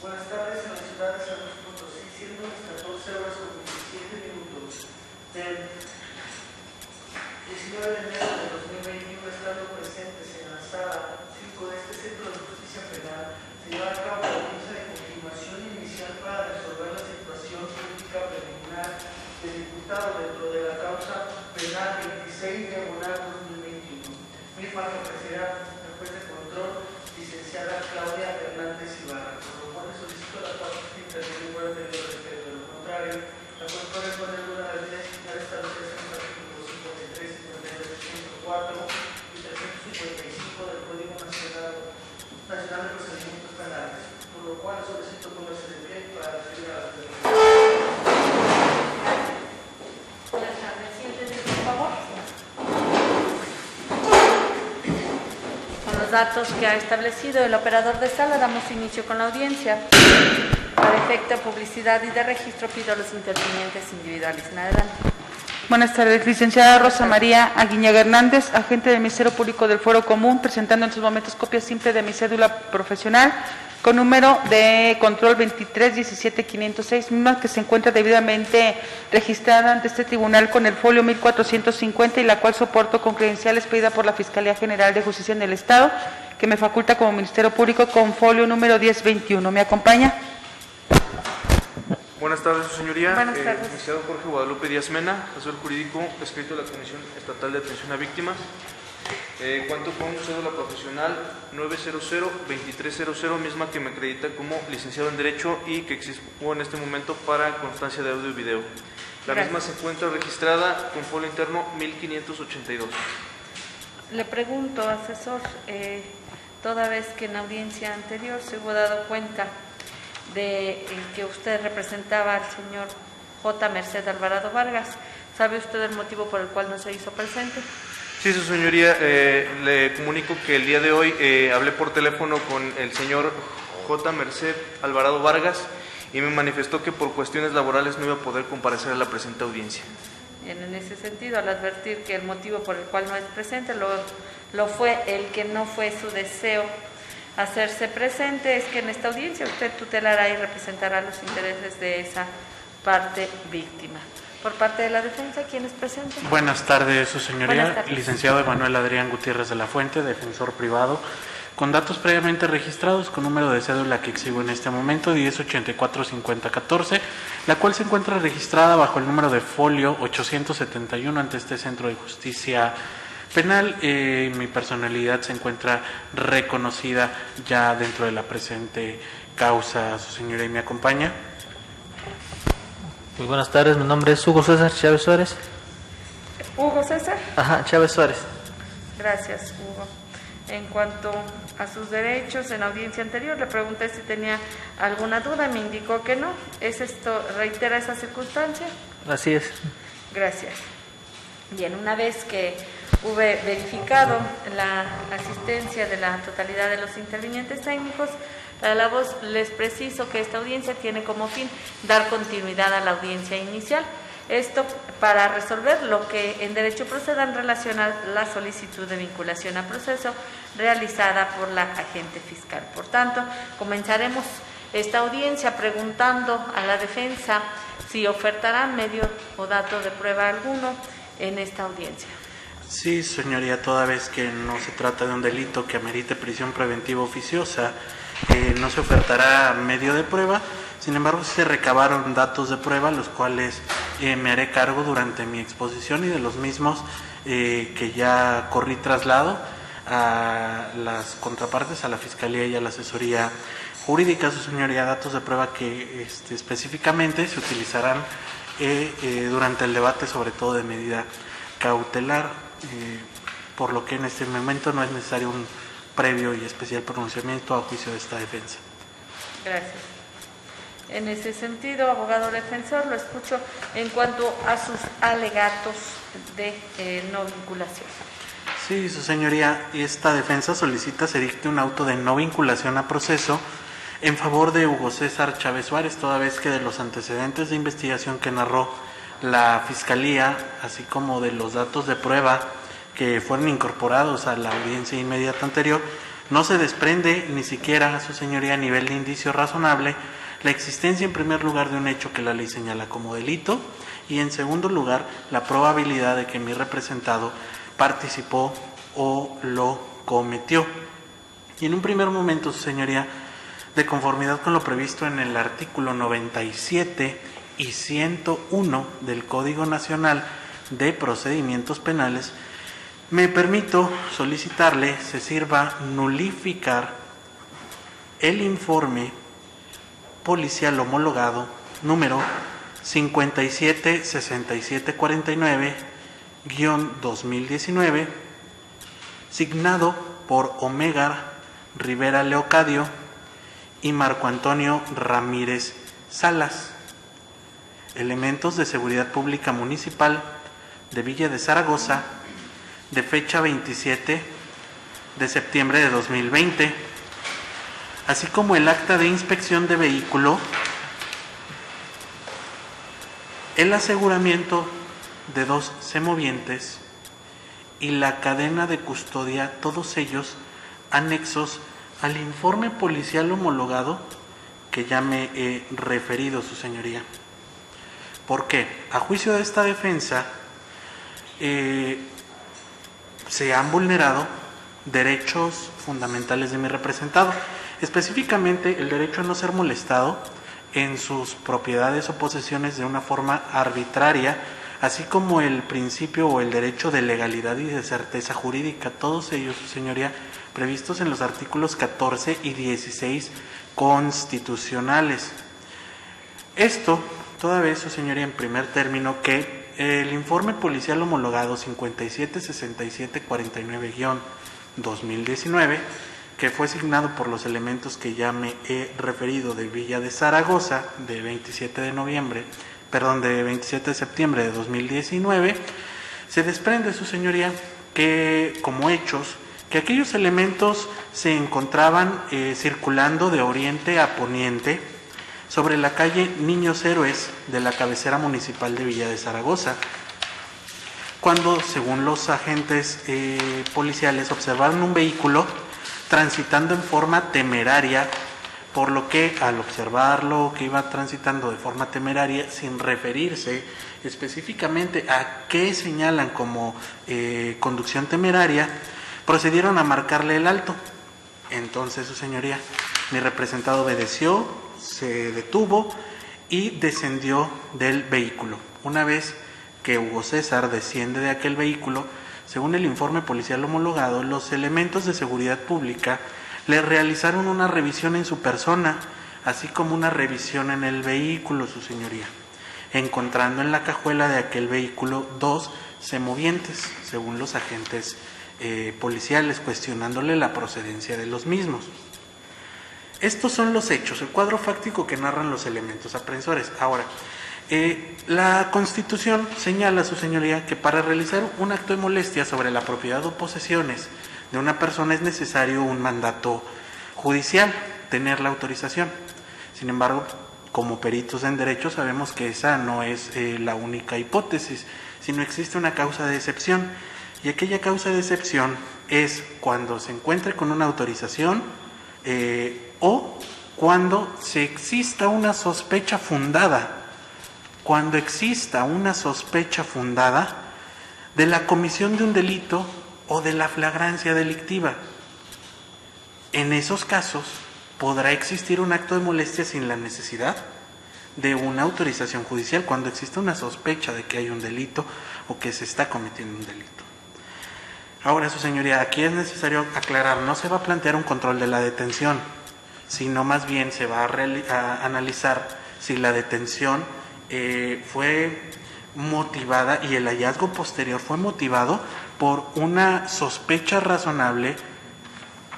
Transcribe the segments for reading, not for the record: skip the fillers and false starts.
Buenas tardes, en la ciudad de San Luis Potosí, siendo las 14 horas con 27 minutos del 19 de enero de 2021, estando presentes en la sala 5 de este Centro de Justicia Penal, se lleva a cabo la audiencia de continuación inicial para resolver la situación jurídica preliminar del diputado dentro de la causa penal 26/2021, misma que presidirá el juez de control, licenciada Claudia Hernández Ibarra. Por lo cual solicito a las partes que intervienen por el debido respeto. De lo contrario, la cual corresponde a una medida disciplinar establecida en los artículos 53, 52, 104 y 355 del Código Nacional de Procedimientos Penales. Por lo cual solicito ponerse de pie para recibir a la pregunta. Buenas tardes. Siéntense, por favor. Con los datos que ha establecido el operador de sala, damos inicio con la audiencia. Para efecto de publicidad y de registro, pido a los intervinientes individuales. En adelante. Buenas tardes, licenciada Rosa María Aguiñaga Hernández, agente del Ministerio Público del Fuero Común, presentando en estos momentos copia simple de mi cédula profesional con número de control 23-17-506, misma que se encuentra debidamente registrada ante este tribunal con el folio 1450 y la cual soporto con credenciales pedida por la Fiscalía General de Justicia en el Estado, que me faculta como Ministerio Público con folio número 1021. ¿Me acompaña? Buenas tardes, su señoría. Buenas tardes. Licenciado Jorge Guadalupe Díaz Mena, asesor jurídico, escrito de la Comisión Estatal de Atención a Víctimas. Cuento con cédula profesional 900-2300, misma que me acredita como licenciado en Derecho y que existo en este momento para constancia de audio y video. La Gracias. misma se encuentra registrada con folio interno 1582. Le pregunto, asesor, toda vez que en la audiencia anterior se hubo dado cuenta de que usted representaba al señor J. Merced Alvarado Vargas, ¿sabe usted el motivo por el cual no se hizo presente? Sí, su señoría, le comunico que el día de hoy hablé por teléfono con el señor J. Merced Alvarado Vargas y me manifestó que por cuestiones laborales no iba a poder comparecer a la presente audiencia. Bien, en ese sentido, al advertir que el motivo por el cual no es presente lo fue el que no fue su deseo hacerse presente, es que en esta audiencia usted tutelará y representará los intereses de esa parte víctima. Por parte de la defensa, ¿quién es presente? Buenas tardes, su señoría. Buenas tardes. Licenciado Emanuel Adrián Gutiérrez de la Fuente, defensor privado, con datos previamente registrados, con número de cédula que exhibo en este momento, 1084-5014, la cual se encuentra registrada bajo el número de folio 871 ante este Centro de Justicia Penal. Mi personalidad se encuentra reconocida ya dentro de la presente causa, su señoría, y me acompaña. Muy buenas tardes, mi nombre es Hugo César Chávez Suárez. ¿Hugo César? Ajá, Chávez Suárez. Gracias, Hugo. En cuanto a sus derechos, en la audiencia anterior le pregunté si tenía alguna duda, me indicó que no. ¿Es esto, reitera esa circunstancia? Así es. Gracias. Bien, una vez que hube verificado la asistencia de la totalidad de los intervinientes técnicos, a la voz les preciso que esta audiencia tiene como fin dar continuidad a la audiencia inicial. Esto para resolver lo que en derecho proceda en relación a la solicitud de vinculación a proceso realizada por la agente fiscal. Por tanto, comenzaremos esta audiencia preguntando a la defensa si ofertará medio o dato de prueba alguno en esta audiencia. Sí, señoría, toda vez que no se trata de un delito que amerite prisión preventiva oficiosa, no se ofertará medio de prueba. Sin embargo, se recabaron datos de prueba, los cuales me haré cargo durante mi exposición, y de los mismos que ya corrí traslado a las contrapartes, a la Fiscalía y a la Asesoría Jurídica, su señoría, datos de prueba que específicamente se utilizarán durante el debate, sobre todo de medida cautelar, por lo que en este momento no es necesario un previo y especial pronunciamiento a juicio de esta defensa. Gracias. En ese sentido, abogado defensor, lo escucho en cuanto a sus alegatos de no vinculación. Sí, su señoría, esta defensa solicita se dicte un auto de no vinculación a proceso en favor de Hugo César Chávez Suárez, toda vez que de los antecedentes de investigación que narró la Fiscalía, así como de los datos de prueba que fueron incorporados a la audiencia inmediata anterior, No se desprende ni siquiera, su señoría, a nivel de indicio razonable, la existencia en primer lugar de un hecho que la ley señala como delito y en segundo lugar la probabilidad de que mi representado participó o lo cometió. Y en un primer momento, su señoría, de conformidad con lo previsto en el artículo 97 y 101 del Código Nacional de Procedimientos Penales, me permito solicitarle se sirva nulificar el informe policial homologado número 576749-2019, signado por Omega Rivera Leocadio y Marco Antonio Ramírez Salas, elementos de seguridad pública municipal de Villa de Zaragoza, de fecha 27 de septiembre de 2020, así como el acta de inspección de vehículo, el aseguramiento de 2 semovientes y la cadena de custodia, todos ellos anexos al informe policial homologado que ya me he referido, su señoría. ¿Por qué? A juicio de esta defensa, se han vulnerado derechos fundamentales de mi representado, específicamente el derecho a no ser molestado en sus propiedades o posesiones de una forma arbitraria, así como el principio o el derecho de legalidad y de certeza jurídica, todos ellos, su señoría, previstos en los artículos 14 y 16 constitucionales. Esto, toda vez, su señoría, en primer término, que el informe policial homologado 576749-2019, que fue signado por los elementos que ya me he referido de Villa de Zaragoza, de 27 de septiembre de 2019, se desprende, su señoría, que como hechos, que aquellos elementos se encontraban circulando de oriente a poniente sobre la calle Niños Héroes de la cabecera municipal de Villa de Zaragoza, cuando, según los agentes policiales, observaron un vehículo transitando en forma temeraria, por lo que al observarlo que iba transitando de forma temeraria, sin referirse específicamente a qué señalan como conducción temeraria, procedieron a marcarle el alto. Entonces, su señoría, mi representado obedeció, se detuvo y descendió del vehículo. Una vez que Hugo César desciende de aquel vehículo, según el informe policial homologado, los elementos de seguridad pública le realizaron una revisión en su persona, así como una revisión en el vehículo, su señoría, encontrando en la cajuela de aquel vehículo 2 semovientes, según los agentes policiales, cuestionándole la procedencia de los mismos. Estos son los hechos, el cuadro fáctico que narran los elementos aprensores. Ahora, la Constitución señala, su señoría, que para realizar un acto de molestia sobre la propiedad o posesiones de una persona es necesario un mandato judicial, tener la autorización. Sin embargo, como peritos en derecho sabemos que esa no es la única hipótesis, sino existe una causa de excepción, y aquella causa de excepción es cuando se encuentre con una autorización o cuando se exista una sospecha fundada, de la comisión de un delito o de la flagrancia delictiva. En esos casos podrá existir un acto de molestia sin la necesidad de una autorización judicial, cuando existe una sospecha de que hay un delito o que se está cometiendo un delito. Ahora, su señoría, aquí es necesario aclarar, no se va a plantear un control de la detención, sino más bien se va a analizar si la detención fue motivada y el hallazgo posterior fue motivado por una sospecha razonable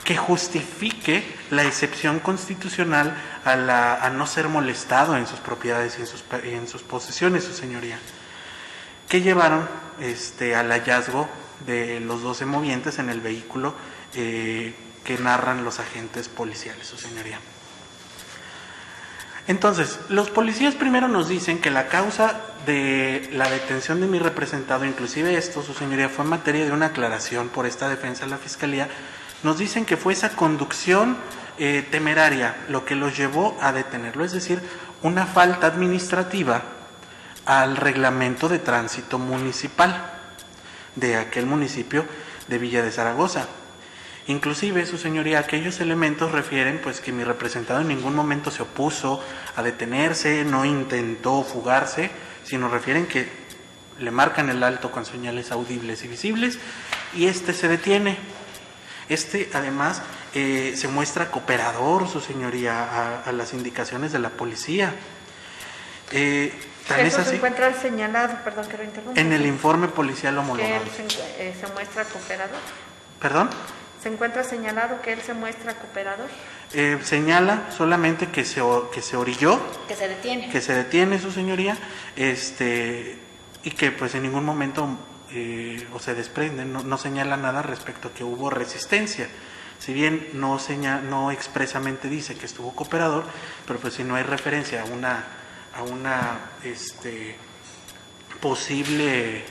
que justifique la excepción constitucional a no ser molestado en sus propiedades y en sus posesiones, su señoría, que llevaron al hallazgo de los 2 semovientes en el vehículo que narran los agentes policiales, su señoría. Entonces, los policías primero nos dicen que la causa de la detención de mi representado, inclusive esto, su señoría, fue materia de una aclaración por esta defensa de la Fiscalía Nos dicen que fue esa conducción temeraria lo que los llevó a detenerlo, es decir, una falta administrativa al reglamento de tránsito municipal de aquel municipio de Villa de Zaragoza. Inclusive, su señoría, aquellos elementos refieren pues que mi representado en ningún momento se opuso a detenerse, no intentó fugarse, sino refieren que le marcan el alto con señales audibles y visibles y se detiene. Además se muestra cooperador, su señoría, a las indicaciones de la policía. Tan es Eso así, se encuentra señalado, perdón que lo interrumpa. en el informe policial homologado. Que él se muestra cooperador. ¿Perdón? ¿Se encuentra señalado que él se muestra cooperador? Señala solamente que se orilló, Que se detiene. que se detiene, su señoría, y que pues en ningún momento o se desprende, no señala nada respecto a que hubo resistencia. Si bien no expresamente dice que estuvo cooperador, pero pues si no hay referencia a una posible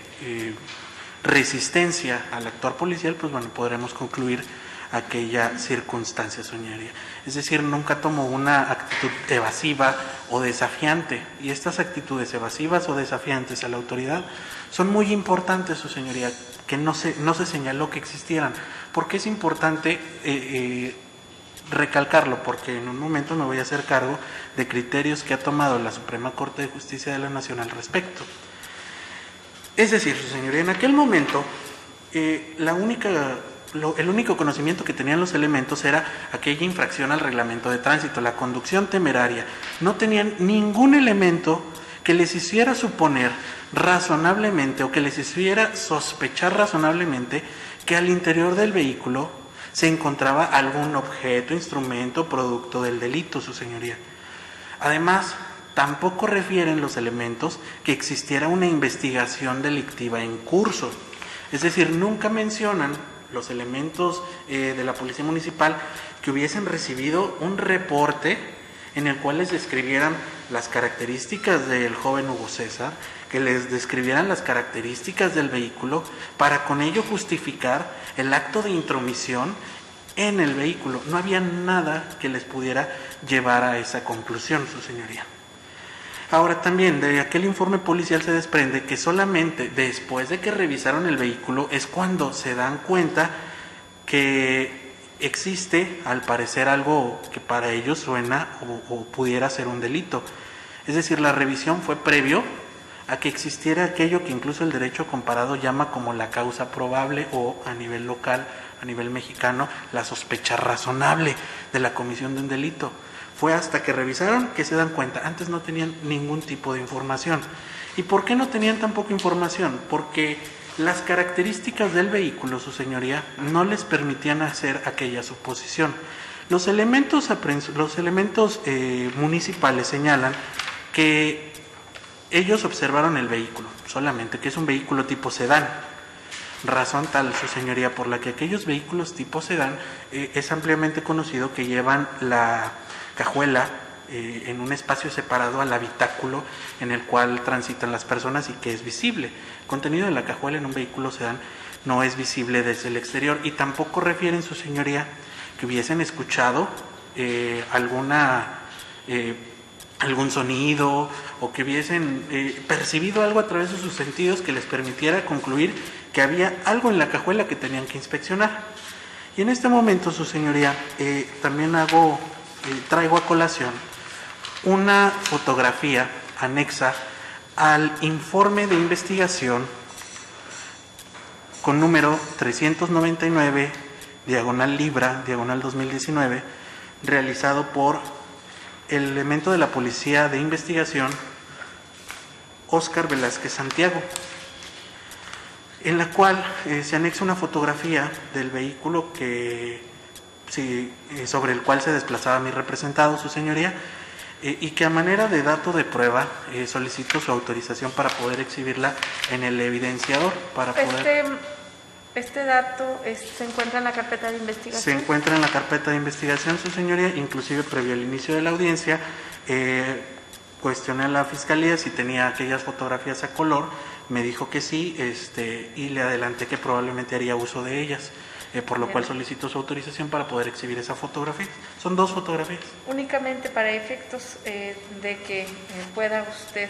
resistencia al actuar policial, pues bueno, podremos concluir aquella circunstancia, señoría. Es decir, nunca tomó una actitud evasiva o desafiante, y estas actitudes evasivas o desafiantes a la autoridad son muy importantes, su señoría, que no se señaló que existieran. ¿Por qué es importante recalcarlo? Porque en un momento me voy a hacer cargo de criterios que ha tomado la Suprema Corte de Justicia de la Nación al respecto. Es decir, su señoría, en aquel momento el único conocimiento que tenían los elementos era aquella infracción al reglamento de tránsito, la conducción temeraria. No tenían ningún elemento que les hiciera suponer razonablemente o que les hiciera sospechar razonablemente que al interior del vehículo se encontraba algún objeto, instrumento, producto del delito, su señoría. Además, tampoco refieren los elementos que existiera una investigación delictiva en curso. Es decir, nunca mencionan los elementos de la Policía Municipal que hubiesen recibido un reporte en el cual les describieran las características del joven Hugo César, que les describieran las características del vehículo para con ello justificar el acto de intromisión en el vehículo. No había nada que les pudiera llevar a esa conclusión, su señoría. Ahora también de aquel informe policial se desprende que solamente después de que revisaron el vehículo es cuando se dan cuenta que existe al parecer algo que para ellos suena o pudiera ser un delito. Es decir, la revisión fue previo a que existiera aquello que incluso el derecho comparado llama como la causa probable o a nivel local, a nivel mexicano, la sospecha razonable de la comisión de un delito. Fue hasta que revisaron que se dan cuenta. Antes no tenían ningún tipo de información. ¿Y por qué no tenían tan poca información? Porque las características del vehículo, su señoría, no les permitían hacer aquella suposición. Los elementos municipales señalan que ellos observaron el vehículo, solamente que es un vehículo tipo sedán. Razón tal, su señoría, por la que aquellos vehículos tipo sedán es ampliamente conocido que llevan la cajuela en un espacio separado al habitáculo en el cual transitan las personas y que es visible. El contenido de la cajuela en un vehículo sedán no es visible desde el exterior y tampoco refieren, su señoría, que hubiesen escuchado algún sonido o que hubiesen percibido algo a través de sus sentidos que les permitiera concluir que había algo en la cajuela que tenían que inspeccionar. Y en este momento, su señoría, también traigo a colación una fotografía anexa al informe de investigación con número 399, diagonal Libra, diagonal 2019, realizado por el elemento de la Policía de Investigación, Óscar Velázquez Santiago, en la cual se anexa una fotografía del vehículo sobre el cual se desplazaba mi representado, su señoría, y que a manera de dato de prueba solicito su autorización para poder exhibirla en el evidenciador. Este dato se encuentra en la carpeta de investigación. Se encuentra en la carpeta de investigación, su señoría, inclusive previo al inicio de la audiencia, cuestioné a la fiscalía si tenía aquellas fotografías a color, me dijo que sí, y le adelanté que probablemente haría uso de ellas. por lo cual solicito su autorización para poder exhibir esa fotografía. Son 2 fotografías. Únicamente para efectos de que pueda usted,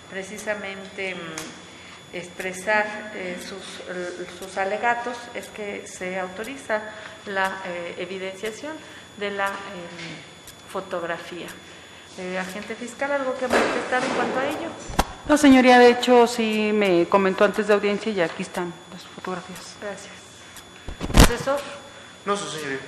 precisamente expresar sus alegatos, es que se autoriza la evidenciación de la fotografía. Agente fiscal, ¿algo que manifestar en cuanto a ello? No, señoría, de hecho sí me comentó antes de audiencia y aquí están las fotografías. Gracias. Asesor. No, su señoría.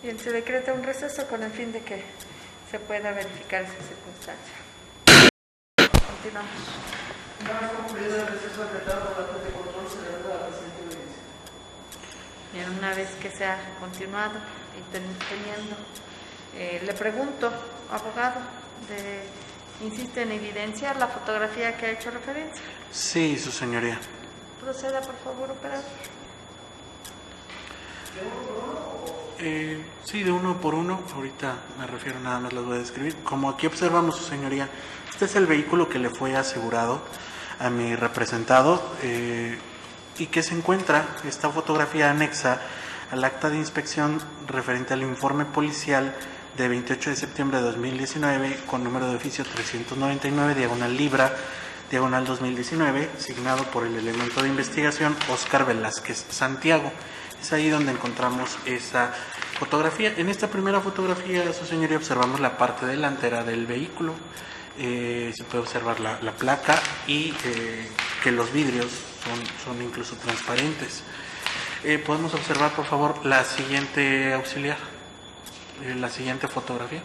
Bien, se decreta un receso con el fin de que se pueda verificar esa circunstancia. Continuamos. Una vez concluido el receso decretado por la Junta de Control, se le da la presente audiencia. Bien, una vez que se ha continuado y teniendo, le pregunto, abogado, ¿insiste en evidenciar la fotografía que ha hecho referencia? Sí, su señoría. Proceda, por favor, operador. Sí, de 1 por 1, ahorita me refiero, nada más las voy a describir. Como aquí observamos, su señoría, este es el vehículo que le fue asegurado a mi representado y que se encuentra esta fotografía anexa al acta de inspección referente al informe policial de 28 de septiembre de 2019 con número de oficio 399, diagonal Libra, diagonal 2019, signado por el elemento de investigación Óscar Velázquez Santiago. Es ahí donde encontramos esa fotografía. En esta primera fotografía, su señoría, observamos la parte delantera del vehículo. Se puede observar la placa y que los vidrios son incluso transparentes. Podemos observar, por favor, la siguiente auxiliar, la siguiente fotografía.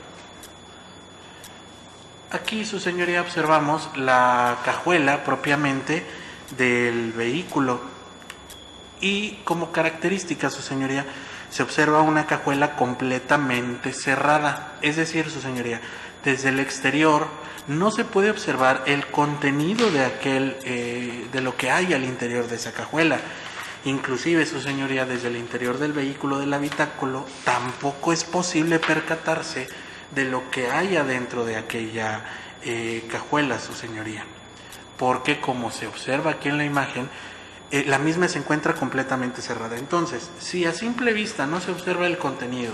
Aquí, su señoría, observamos la cajuela propiamente del vehículo. Y como característica, su señoría, se observa una cajuela completamente cerrada. Es decir, su señoría, desde el exterior no se puede observar el contenido de lo que hay al interior de esa cajuela. Inclusive, su señoría, desde el interior del vehículo del habitáculo tampoco es posible percatarse de lo que hay adentro de aquella cajuela, su señoría. Porque como se observa aquí en la imagen, la misma se encuentra completamente cerrada. Entonces, si a simple vista no se observa el contenido,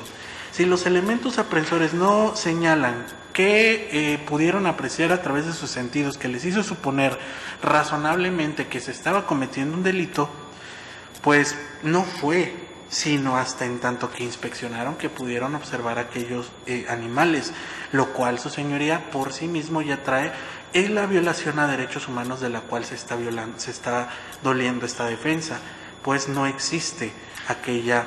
si los elementos aprensores no señalan que pudieron apreciar a través de sus sentidos, que les hizo suponer razonablemente que se estaba cometiendo un delito, pues no fue sino hasta en tanto que inspeccionaron que pudieron observar aquellos animales, lo cual, su señoría, por sí mismo ya trae la violación a derechos humanos de la cual se está doliendo esta defensa, pues no existe aquella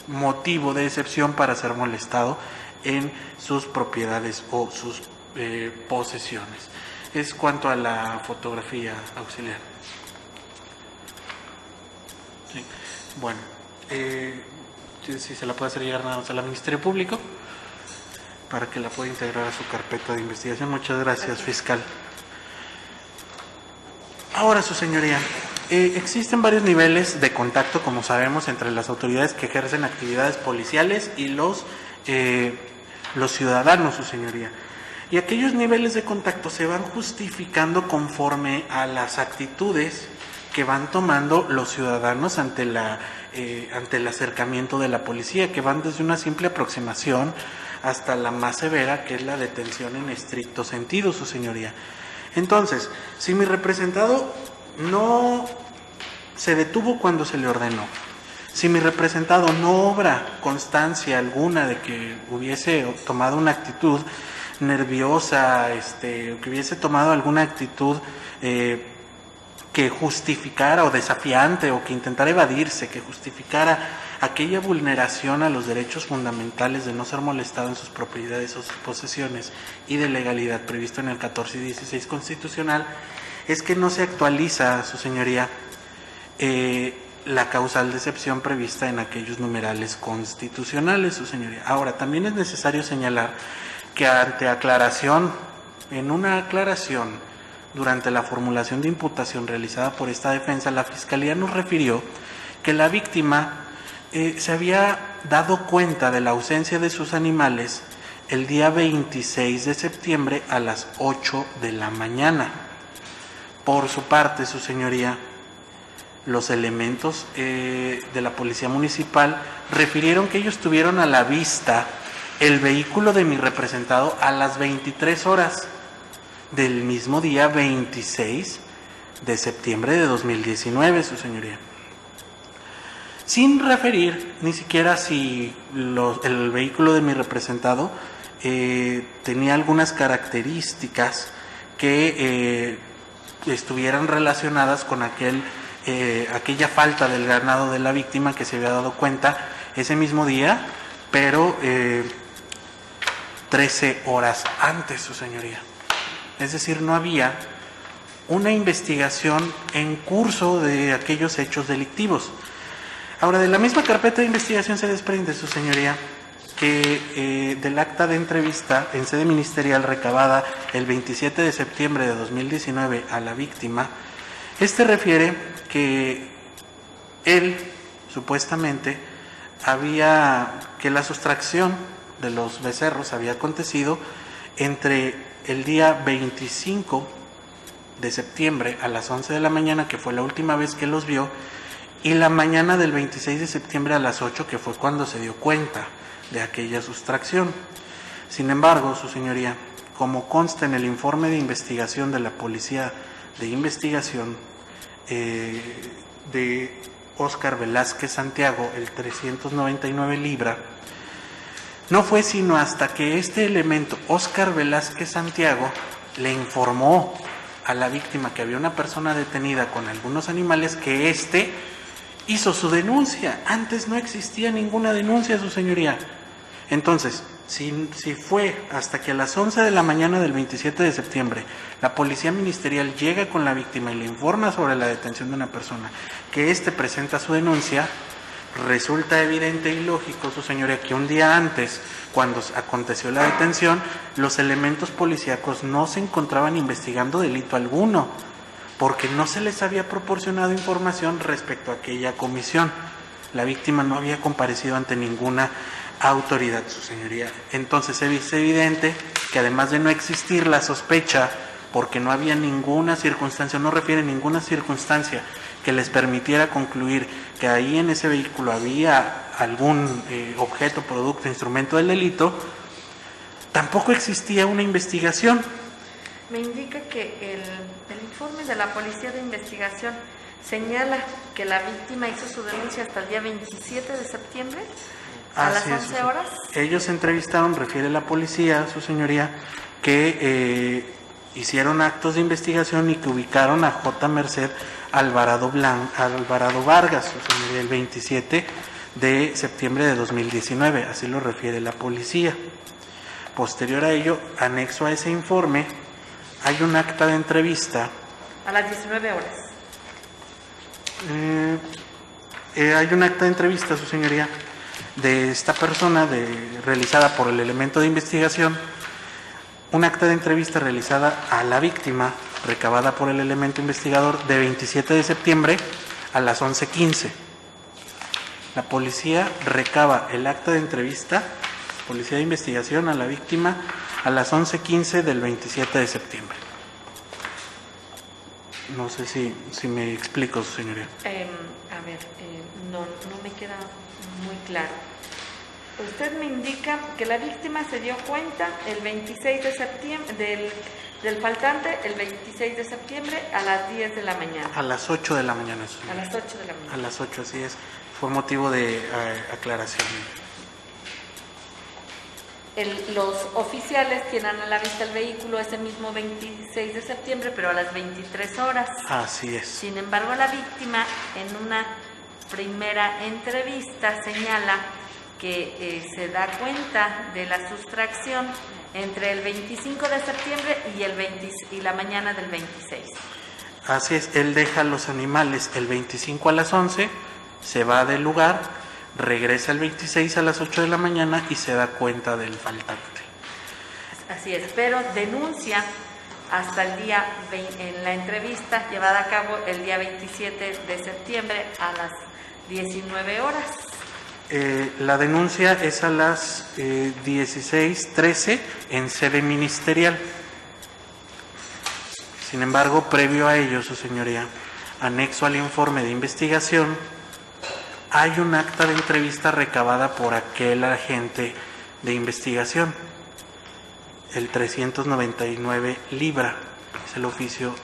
motivo de excepción para ser molestado en sus propiedades o sus posesiones. Es cuanto a la fotografía auxiliar. Sí. Bueno, si se la puede hacer llegar nada más al Ministerio Público para que la pueda integrar a su carpeta de investigación. Muchas gracias, fiscal. Ahora, su señoría, existen varios niveles de contacto, como sabemos, entre las autoridades que ejercen actividades policiales y los ciudadanos, su señoría. Y aquellos niveles de contacto se van justificando conforme a las actitudes que van tomando los ciudadanos ante el acercamiento de la policía, que van desde una simple aproximación hasta la más severa, que es la detención en estricto sentido, su señoría. Entonces, si mi representado no se detuvo cuando se le ordenó, Si mi representado no obra constancia alguna de que hubiese tomado una actitud nerviosa, que hubiese tomado alguna actitud que justificara o desafiante o que intentara evadirse, que justificara aquella vulneración a los derechos fundamentales de no ser molestado en sus propiedades o sus posesiones y de legalidad previsto en el 14 y 16 constitucional, es que no se actualiza, su señoría, la causal de excepción prevista en aquellos numerales constitucionales, su señoría. Ahora, también es necesario señalar que ante aclaración, en una aclaración durante la formulación de imputación realizada por esta defensa, la Fiscalía nos refirió que la víctima se había dado cuenta de la ausencia de sus animales el día 26 de septiembre a las 8 de la mañana. Por su parte, su señoría, los elementos de la Policía Municipal refirieron que ellos tuvieron a la vista el vehículo de mi representado a las 23 horas del mismo día 26 de septiembre de 2019, su señoría. Sin referir ni siquiera si el vehículo de mi representado tenía algunas características que estuvieran relacionadas con aquella falta del ganado de la víctima que se había dado cuenta ese mismo día, pero 13 horas antes, su señoría. Es decir, no había una investigación en curso de aquellos hechos delictivos. Ahora, de la misma carpeta de investigación se desprende, su señoría, que del acta de entrevista en sede ministerial recabada el 27 de septiembre de 2019 a la víctima, refiere que él, supuestamente, que la sustracción de los becerros había acontecido entre el día 25 de septiembre a las 11 de la mañana, que fue la última vez que los vio, y la mañana del 26 de septiembre a las 8, que fue cuando se dio cuenta de aquella sustracción. Sin embargo, su señoría, como consta en el informe de investigación de la Policía de Investigación de Óscar Velázquez Santiago, el 399 Libra, no fue sino hasta que este elemento, Óscar Velázquez Santiago, le informó a la víctima que había una persona detenida con algunos animales, que hizo su denuncia. Antes no existía ninguna denuncia, su señoría. Entonces, si fue hasta que a las 11 de la mañana del 27 de septiembre la policía ministerial llega con la víctima y le informa sobre la detención de una persona, que presenta su denuncia, resulta evidente y lógico, su señoría, que un día antes, cuando aconteció la detención, los elementos policíacos no se encontraban investigando delito alguno, porque no se les había proporcionado información respecto a aquella comisión. La víctima no había comparecido ante ninguna autoridad, su señoría. Entonces es evidente que, además de no existir la sospecha, porque no había ninguna circunstancia, no refiere ninguna circunstancia que les permitiera concluir que ahí en ese vehículo había algún objeto, producto, instrumento del delito, tampoco existía una investigación. Me indica que el informe de la Policía de Investigación señala que la víctima hizo su denuncia hasta el día 27 de septiembre a las 11 horas. Ellos entrevistaron, refiere la policía, su señoría, que hicieron actos de investigación y que ubicaron a J. Merced Alvarado Vargas, su señoría, el 27 de septiembre de 2019, así lo refiere la policía. Posterior a ello, anexo a ese informe, hay un acta de entrevista. A las 19 horas. Hay un acta de entrevista, su señoría, de esta persona realizada por el elemento de investigación, un acta de entrevista realizada a la víctima, recabada por el elemento investigador, de 27 de septiembre a las 11:15. La policía recaba el acta de entrevista, Policía de Investigación, a la víctima a las 11:15 del 27 de septiembre. No sé si me explico, señoría. No me queda muy claro. Usted me indica que la víctima se dio cuenta el 26 de septiembre del faltante el 26 de septiembre a las 10 de la mañana. A las 8 de la mañana, señoría. A las 8 de la mañana. A las 8, así es. Fue motivo de aclaración. Los oficiales tienen a la vista el vehículo ese mismo 26 de septiembre, pero a las 23 horas. Así es. Sin embargo, la víctima en una primera entrevista señala que se da cuenta de la sustracción entre el 25 de septiembre y la mañana del 26. Así es, él deja los animales el 25 a las 11, se va del lugar, regresa el 26 a las 8 de la mañana y se da cuenta del faltante. Así es, pero denuncia hasta el día, en la entrevista llevada a cabo el día 27 de septiembre a las 19 horas. La denuncia es a las 16:13 en sede ministerial. Sin embargo, previo a ello, su señoría, anexo al informe de investigación, hay un acta de entrevista recabada por aquel agente de investigación, el 399 Libra, es el oficio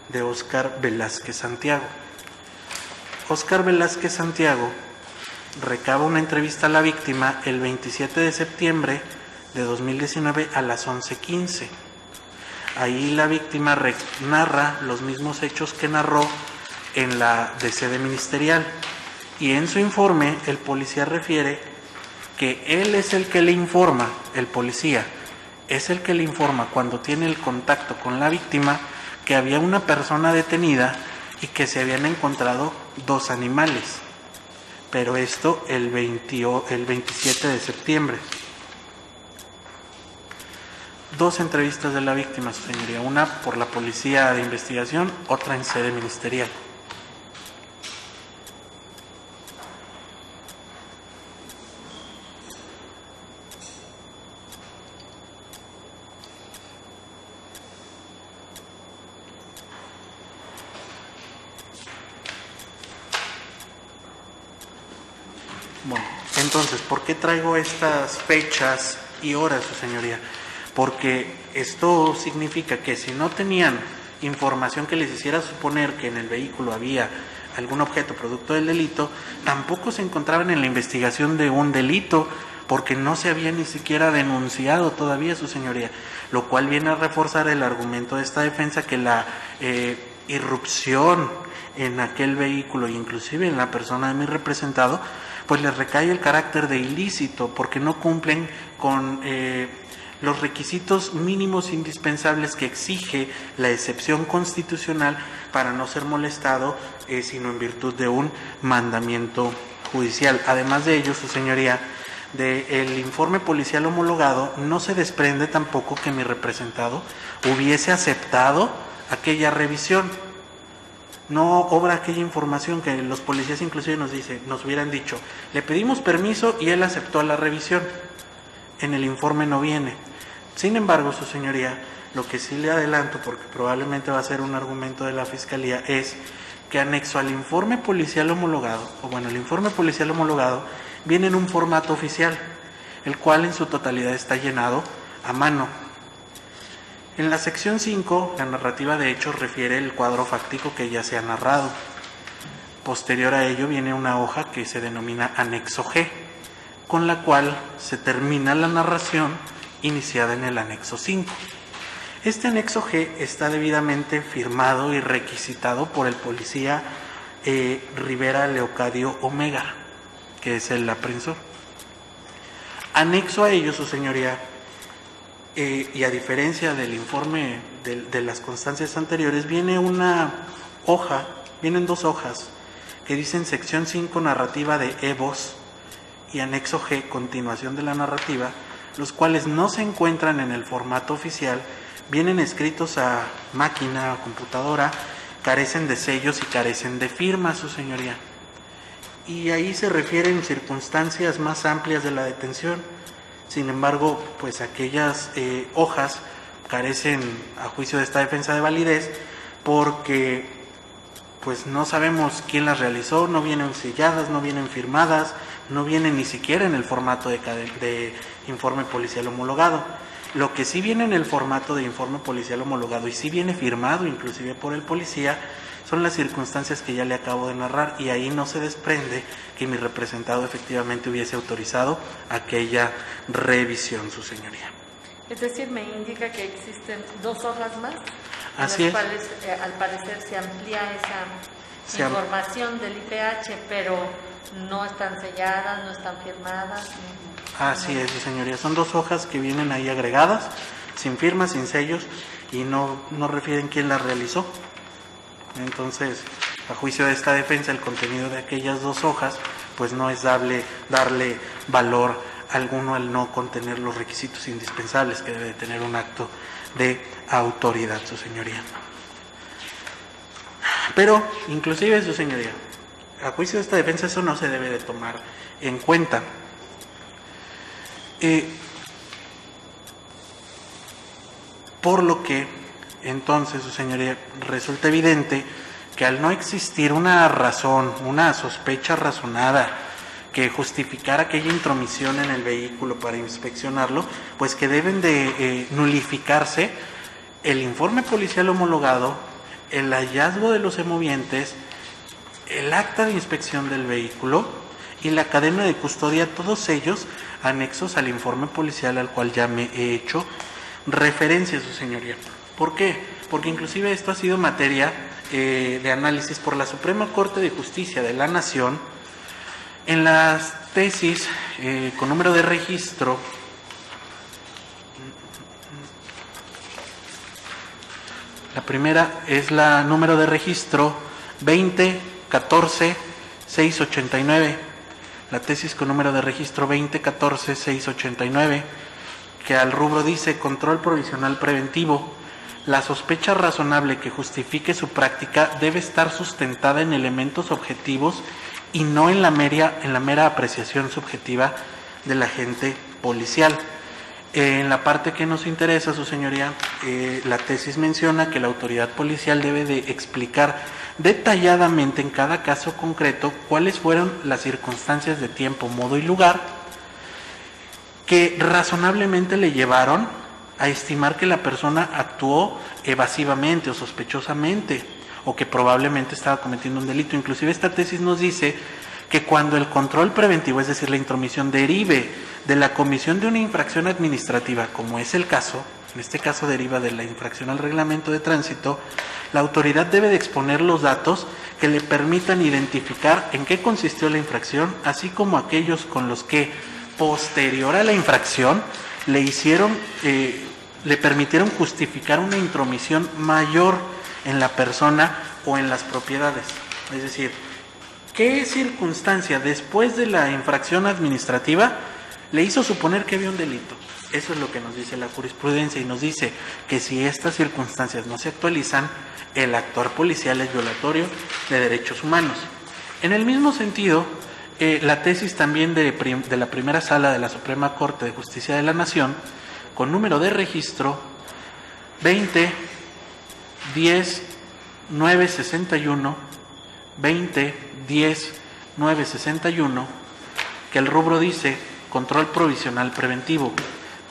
de Óscar Velázquez Santiago. Óscar Velázquez Santiago recaba una entrevista a la víctima el 27 de septiembre de 2019 a las 11:15. Ahí la víctima narra los mismos hechos que narró en la de sede ministerial, y en su informe el policía refiere que él es el que le informa, el policía es el que le informa cuando tiene el contacto con la víctima que había una persona detenida y que se habían encontrado 2 animales, pero esto el 27 de septiembre. 2 entrevistas de la víctima, su señoría, una por la policía de investigación, otra en sede ministerial. Bueno, entonces, ¿por qué traigo estas fechas y horas, su señoría? Porque esto significa que si no tenían información que les hiciera suponer que en el vehículo había algún objeto producto del delito, tampoco se encontraban en la investigación de un delito, porque no se había ni siquiera denunciado todavía, su señoría, lo cual viene a reforzar el argumento de esta defensa que la irrupción en aquel vehículo, inclusive en la persona de mi representado, pues les recae el carácter de ilícito, porque no cumplen con los requisitos mínimos indispensables que exige la excepción constitucional para no ser molestado, sino en virtud de un mandamiento judicial. Además de ello, su señoría, del informe policial homologado no se desprende tampoco que mi representado hubiese aceptado aquella revisión. No obra aquella información que los policías inclusive nos hubieran dicho, le pedimos permiso y él aceptó la revisión. En el informe no viene. Sin embargo, su señoría, lo que sí le adelanto, porque probablemente va a ser un argumento de la Fiscalía, es que anexo al informe policial homologado, el informe policial homologado viene en un formato oficial, el cual en su totalidad está llenado a mano. En la sección 5, la narrativa de hechos refiere el cuadro fáctico que ya se ha narrado. Posterior a ello viene una hoja que se denomina anexo G, con la cual se termina la narración iniciada en el anexo 5. Este anexo G está debidamente firmado y requisitado por el policía Rivera Leocadio Omega, que es el aprensor. Anexo a ello, su señoría, y a diferencia del informe de las constancias anteriores, viene una hoja, vienen 2 hojas que dicen sección 5 narrativa de EVOS y anexo G continuación de la narrativa, los cuales no se encuentran en el formato oficial, vienen escritos a máquina, a computadora, carecen de sellos y carecen de firma, su señoría. Y ahí se refieren circunstancias más amplias de la detención. Sin embargo, pues aquellas hojas carecen, a juicio de esta defensa, de validez, porque pues no sabemos quién las realizó, no vienen selladas, no vienen firmadas, no vienen ni siquiera en el formato de informe policial homologado. Lo que sí viene en el formato de informe policial homologado y sí viene firmado inclusive por el policía son las circunstancias que ya le acabo de narrar y ahí no se desprende que mi representado efectivamente hubiese autorizado aquella revisión, su señoría. Es decir, me indica que existen 2 hojas más, Así en las es. cuales al parecer se amplía esa información del IPH, pero no están selladas, no están firmadas. Así es, su señoría. Son 2 hojas que vienen ahí agregadas, sin firmas, sin sellos, y no refieren quién las realizó. Entonces, a juicio de esta defensa, el contenido de aquellas 2 hojas, pues no es darle valor alguno al no contener los requisitos indispensables que debe de tener un acto de autoridad, su señoría. Pero, inclusive, su señoría, a juicio de esta defensa eso no se debe de tomar en cuenta. Por lo que, entonces, su señoría, resulta evidente que al no existir una razón, una sospecha razonada que justificara aquella intromisión en el vehículo para inspeccionarlo, pues que deben de nulificarse el informe policial homologado, el hallazgo de los semovientes, el acta de inspección del vehículo y la cadena de custodia, todos ellos anexos al informe policial al cual ya me he hecho referencia, su señoría. ¿Por qué? Porque inclusive esto ha sido materia de análisis por la Suprema Corte de Justicia de la Nación en las tesis con número de registro la primera es la número de registro 2014-689, la tesis con número de registro 2014-689, que al rubro dice control provisional preventivo. La sospecha razonable que justifique su práctica debe estar sustentada en elementos objetivos y no en la mera apreciación subjetiva del agente policial. En la parte que nos interesa, su señoría, la tesis menciona que la autoridad policial debe de explicar detalladamente en cada caso concreto cuáles fueron las circunstancias de tiempo, modo y lugar que razonablemente le llevaron a estimar que la persona actuó evasivamente o sospechosamente o que probablemente estaba cometiendo un delito. Inclusive esta tesis nos dice que cuando el control preventivo, es decir, la intromisión, derive de la comisión de una infracción administrativa, como es el caso, en este caso deriva de la infracción al reglamento de tránsito, la autoridad debe de exponer los datos que le permitan identificar en qué consistió la infracción, así como aquellos con los que, posterior a la infracción, le permitieron justificar una intromisión mayor en la persona o en las propiedades. Es decir, ¿qué circunstancia después de la infracción administrativa le hizo suponer que había un delito? Eso es lo que nos dice la jurisprudencia y nos dice que si estas circunstancias no se actualizan, el actuar policial es violatorio de derechos humanos. En el mismo sentido, la tesis también de la primera sala de la Suprema Corte de Justicia de la Nación, con número de registro 20-10-961, 20-10-961, que el rubro dice control provisional preventivo,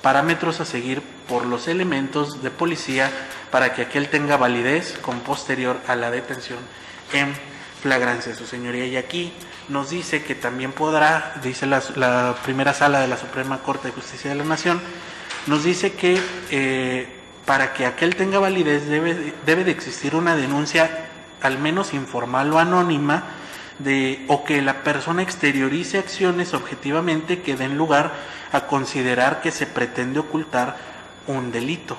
parámetros a seguir por los elementos de policía para que aquel tenga validez con posterior a la detención en flagrancia, su señoría. Y aquí nos dice que también podrá, dice la primera sala de la Suprema Corte de Justicia de la Nación, nos dice que para que aquel tenga validez debe de existir una denuncia al menos informal o anónima o que la persona exteriorice acciones objetivamente que den lugar a considerar que se pretende ocultar un delito,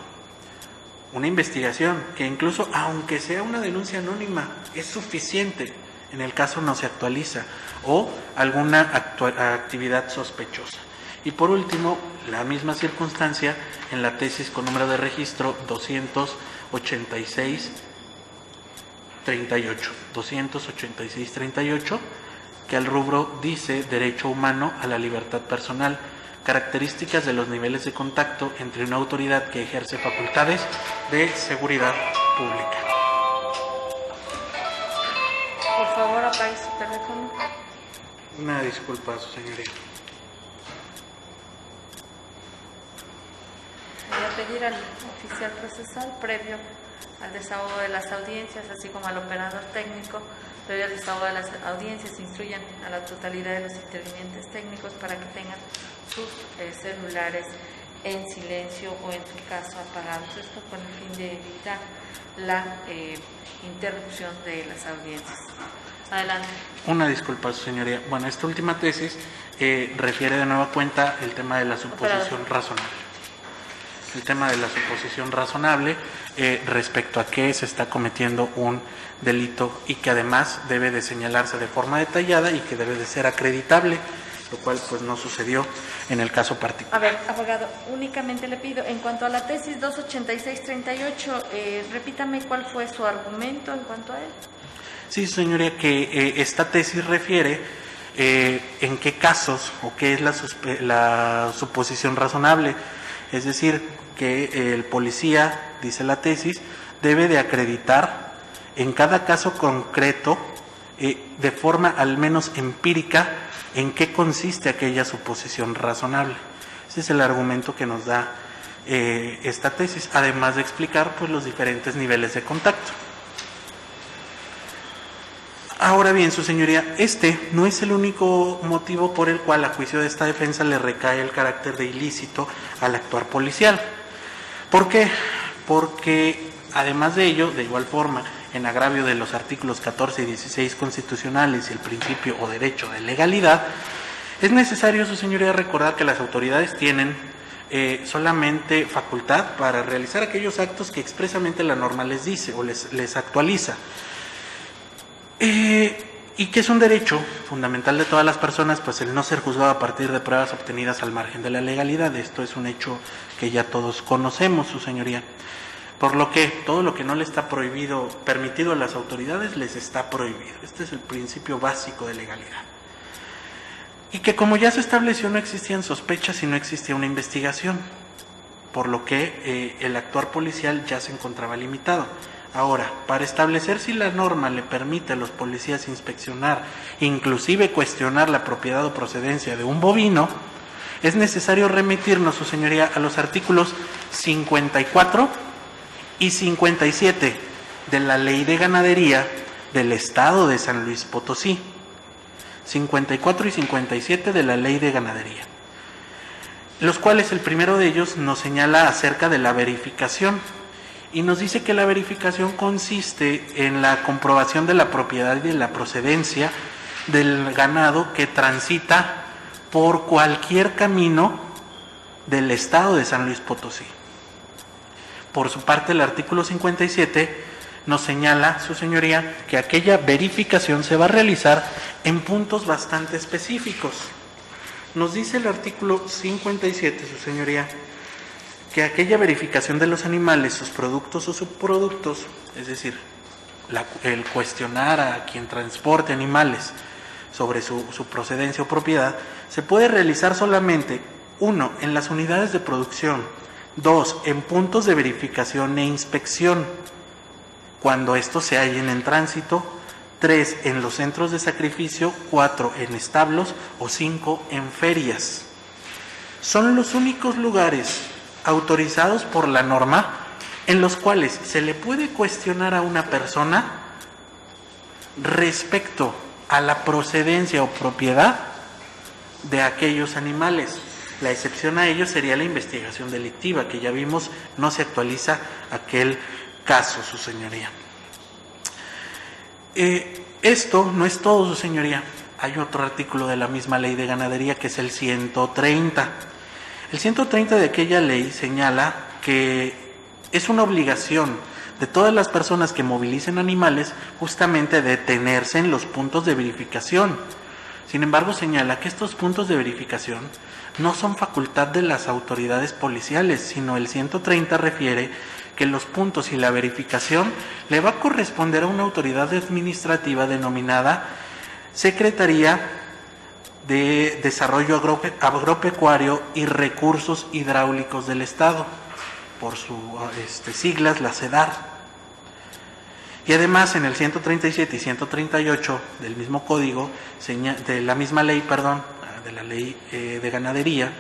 una investigación que incluso aunque sea una denuncia anónima es suficiente, en el caso no se actualiza, o alguna actividad sospechosa. Y por último, la misma circunstancia en la tesis con número de registro 286-38, que al rubro dice derecho humano a la libertad personal, características de los niveles de contacto entre una autoridad que ejerce facultades de seguridad pública. Por favor, apague su teléfono. Una disculpa, su señoría. Ya pedir al oficial procesal, previo al desahogo de las audiencias, así como al operador técnico, previo al desahogo de las audiencias, instruyan a la totalidad de los intervinientes técnicos para que tengan sus celulares en silencio o en su caso apagados, esto con el fin de evitar la interrupción de las audiencias. Adelante. Una disculpa, su señoría. Bueno, esta última tesis refiere de nueva cuenta el tema de la suposición razonable. El tema de la suposición razonable respecto a que se está cometiendo un delito y que además debe de señalarse de forma detallada y que debe de ser acreditable, lo cual pues no sucedió en el caso particular. A ver, abogado, únicamente le pido, en cuanto a la tesis 286-38, repítame cuál fue su argumento en cuanto a él. Sí, señoría, que esta tesis refiere en qué casos o qué es la suposición razonable. Es decir, que el policía, dice la tesis, debe de acreditar en cada caso concreto, de forma al menos empírica, en qué consiste aquella suposición razonable. Ese es el argumento que nos da esta tesis, además de explicar pues, los diferentes niveles de contacto. Ahora bien, su señoría, este no es el único motivo por el cual a juicio de esta defensa le recae el carácter de ilícito al actuar policial. ¿Por qué? Porque además de ello, de igual forma, en agravio de los artículos 14 y 16 constitucionales y el principio o derecho de legalidad, es necesario, su señoría, recordar que las autoridades tienen solamente facultad para realizar aquellos actos que expresamente la norma les dice o les actualiza. Y que es un derecho fundamental de todas las personas, pues el no ser juzgado a partir de pruebas obtenidas al margen de la legalidad. Esto es un hecho que ya todos conocemos, su señoría. Por lo que todo lo que no le está permitido a las autoridades, les está prohibido. Este es el principio básico de legalidad. Y que como ya se estableció, no existían sospechas y no existía una investigación, por lo que el actuar policial ya se encontraba limitado. Ahora, para establecer si la norma le permite a los policías inspeccionar, inclusive cuestionar la propiedad o procedencia de un bovino, es necesario remitirnos, su señoría, a los artículos 54 y 57 de la Ley de Ganadería del Estado de San Luis Potosí. 54 y 57 de la Ley de Ganadería, los cuales el primero de ellos nos señala acerca de la verificación. Y nos dice que la verificación consiste en la comprobación de la propiedad y de la procedencia del ganado que transita por cualquier camino del estado de San Luis Potosí. Por su parte, el artículo 57 nos señala, su señoría, que aquella verificación se va a realizar en puntos bastante específicos. Nos dice el artículo 57, su señoría, que aquella verificación de los animales, sus productos o subproductos, es decir, el cuestionar a quien transporte animales sobre su procedencia o propiedad, se puede realizar solamente, 1, en las unidades de producción, 2, en puntos de verificación e inspección, cuando estos se hallen en tránsito, 3, en los centros de sacrificio, 4, en establos o 5, en ferias. Son los únicos lugares autorizados por la norma en los cuales se le puede cuestionar a una persona respecto a la procedencia o propiedad de aquellos animales. La excepción a ello sería la investigación delictiva, que ya vimos no se actualiza aquel caso, su señoría. Esto no es todo, su señoría. Hay otro artículo de la misma Ley de Ganadería que es el 130. El 130 de aquella ley señala que es una obligación de todas las personas que movilicen animales justamente detenerse en los puntos de verificación. Sin embargo, señala que estos puntos de verificación no son facultad de las autoridades policiales, sino el 130 refiere que los puntos y la verificación le va a corresponder a una autoridad administrativa denominada Secretaría de Desarrollo Agropecuario y Recursos Hidráulicos del Estado, por sus siglas, la SEDAR. Y además en el 137 y 138 del mismo código, de la misma ley, de la Ley de Ganadería,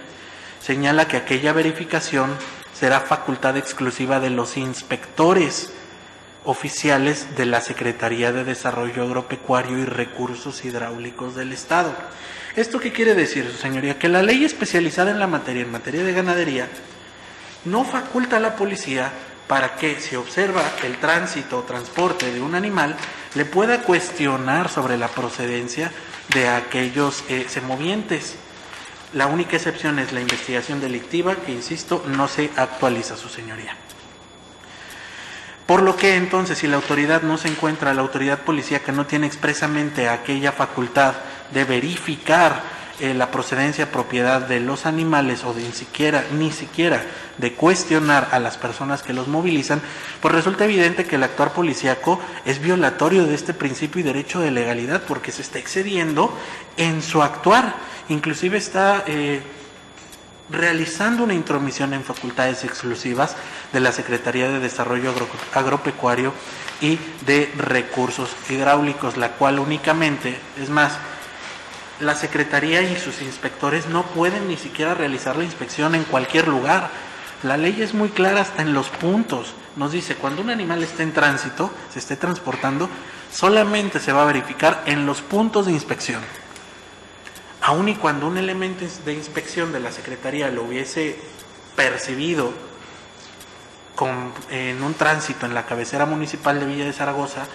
señala que aquella verificación será facultad exclusiva de los inspectores oficiales de la Secretaría de Desarrollo Agropecuario y Recursos Hidráulicos del Estado. ¿Esto qué quiere decir, su señoría? Que la ley especializada en materia de ganadería, no faculta a la policía para que, si observa el tránsito o transporte de un animal, le pueda cuestionar sobre la procedencia de aquellos semovientes. La única excepción es la investigación delictiva, que, insisto, no se actualiza, su señoría. Por lo que, entonces, si la autoridad no se encuentra, la autoridad policíaca no tiene expresamente aquella facultad de verificar la procedencia, propiedad de los animales o de ni siquiera de cuestionar a las personas que los movilizan, pues resulta evidente que el actuar policíaco es violatorio de este principio y derecho de legalidad, porque se está excediendo en su actuar, inclusive está realizando una intromisión en facultades exclusivas de la Secretaría de Desarrollo Agropecuario y de Recursos Hidráulicos, la cual únicamente, es más, la Secretaría y sus inspectores no pueden ni siquiera realizar la inspección en cualquier lugar. La ley es muy clara hasta en los puntos. Nos dice, cuando un animal esté en tránsito, se esté transportando, solamente se va a verificar en los puntos de inspección. Aun y cuando un elemento de inspección de la Secretaría lo hubiese percibido en un tránsito en la cabecera municipal de Villa de Zaragoza,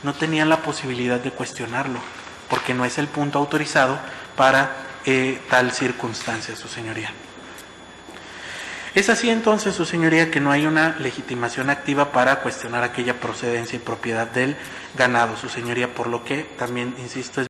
no tenían la posibilidad de cuestionarlo, porque no es el punto autorizado para tal circunstancia, su señoría. Es así entonces, su señoría, que no hay una legitimación activa para cuestionar aquella procedencia y propiedad del ganado, su señoría, por lo que también, insisto, es